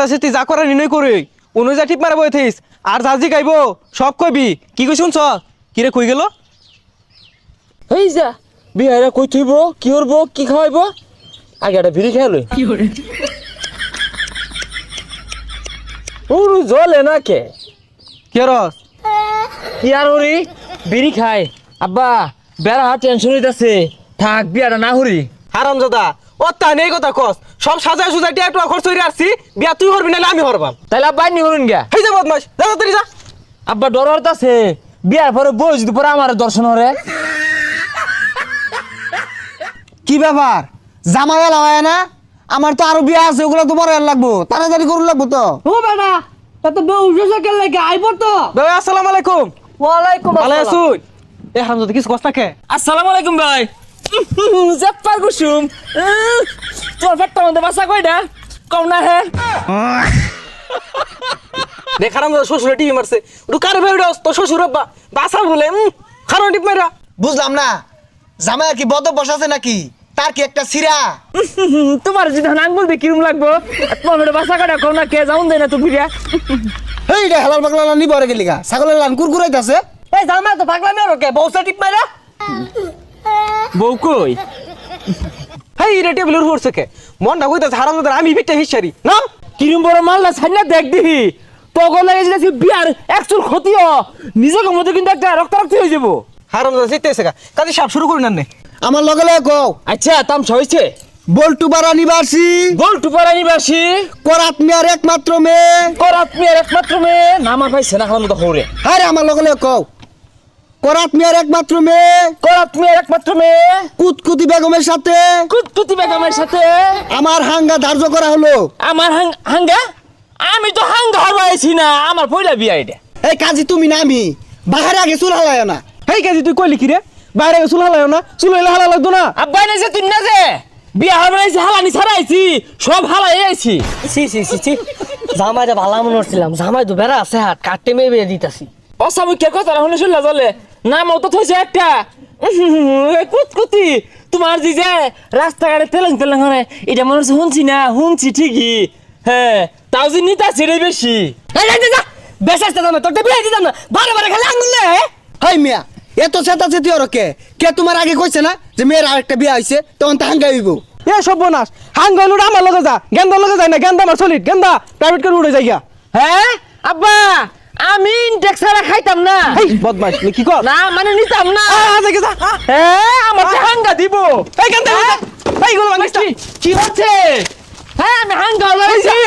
তাছে তুই যা করার নির্ণয় করে অনুযায়ী টিপ মারা বই থিস আর জাজি গাইব সব কইবি কি কই শুনছ কিরে কই গেল এই যা বিহারা কই থইব কি করব কি খাওয়াইব আগে একটা বিড়ি খেয়ে লই ওরু জলে না কে কে রস কি আর হরি বিড়ি খায় আব্বা বেড়া টেনশন হইতাছে থাক বিয়াটা না হরি হারামজাদা ও তা নেই কথা কস সব সাজায় সুজায় টিয়া টুয়া খরচ হইরে আসছি বিয়া তুই করবি নাহলে আমি হরবাম তাইলে আব্বা নি হরুন গা হেই যা বদমাস যা তাড়াতাড়ি যা আব্বা ডর হতাছে বিয়ার পরে বই যদি পরে আমার দর্শন হরে কি ব্যাপার জামাই লাগায় না আমার তো আরো বিয়া আছে ওগুলো তো বড় লাগবো তাড়াতাড়ি করুন লাগবো তো ও বেটা তা তো বউ জোসা লাগে আইব তো ভাই আসসালামু আলাইকুম ওয়ালাইকুম ভালো আসসালাম আছুন এ হারামজাদা কিছু কস না কে আসসালামু আলাইকুম ভাই জাপ্পার কুসুম তোর পেটটা মধ্যে বাসা কইডা কম না হে দেখ হারামজাদা শ্বশুরে টিভি মারছে ওটা কার ভাই ওটা তো শ্বশুর আব্বা বাসা বলে খারাপ টিপ মাইরা বুঝলাম না জামাই কি বদ বসাছে নাকি তার কি একটা সিরা তোমার যদি আঙ্গুল দিয়ে কিরম লাগবো তোমার মেয়ে বাসা কাটা কম না কে যাউন দেয় না তো ফিরিয়া এই রে হালাল পাগলা নি বড় গেলিগা ছাগলের লান কুরকুরাইতাছে এই জামাই তো পাগলা মেরো কে বউসা টিপ মারা বউ কই হেই রে টেবিলের উপর থেকে মনটা কইতাছে হারামজাদা আমি বিটটা হিসারি না কিরম বড় মাল না ছাইনা দেখ দিহি তখন লাগে যেটা বিয়ার একচুর ক্ষতিও নিজেকে মধ্যে কিন্তু একটা রক্তারক্তি হয়ে যাবো হারামজাদা জিততেছে কা কাজে সাপ শুরু করি না আমার লগে লগে কও আচ্ছা তাম হয়েছে বল্টু বাড়া নিবাসী বল টুপারা নিবাসী করাত মিয়ার একমাত্র মেয়ে করাত মেয়ের একমাত্র মেয়ে নামা পাইছে না এখন তো হরে আরে আমার লগে লগে কও করাত মিয়ার একমাত্র মেয়ে করাত মেয়ের একমাত্র মেয়ে কুতকুতি বেগমের সাথে কুতকুতি বেগমের সাথে আমার হাঙ্গা ধার্য করা হলো আমার হাঙ্গা আমি তো হাঙ্গা হারবাইছি না আমার পয়লা বিয়া এটা এই কাজী তুমি না আমি বাহারে আগে চুল হালায় না হেই কাজে তুই কইলি কি রে বাইরে চুল হালায় না চুল হইলে হালা লাগতো না আব্বা না যে তুই না যে বিয়া হারবাইছি হালানি ছাড়াইছি সব হালাই আইছি সি সি সি সি জামাইটা ভালো মনে করছিলাম জামাই তো বেড়া আছে হাত কাটতে মেয়ে বিয়ে দিতাছি অসামুখে কথা শুনে শুনলা চলে নাম তো থইছে একটা কুতকুতি তোমার যে যে রাস্তাঘাটে তেলেং তেলেং হয় এটা মনে হচ্ছে শুনছি ঠিকই হ্যাঁ তাও যে নিতা ছেড়ে বেশি বেশ আসতে জামাই তোর বিয়ে দিতাম না বারে বারে খালি আঙুল নে হাই মিয়া এত চেতা চেতি ওর কে কে তোমার আগে কইছে না যে মেয়ের আরেকটা বিয়ে হইছে তখন তা হাঙ্গা হইব এ সর্বনাশ হাঙ্গা হইলো আমার লগে যা গেন্দা লগে যায় না গেন্দা আমার সলিড গেন্দা প্রাইভেট করে উড়ে যাইয়া হ্যাঁ আব্বা আমি ইনটেক্স ছাড়া খাইতাম না হেই বদমাশ তুই কি কর না মানে নিতাম না আজকে যা হ্যাঁ আমার তো হাঙ্গা দিব এই গেন্দা এই গুলো ভাঙিস কি হচ্ছে হ্যাঁ আমি হাঙ্গা লইছি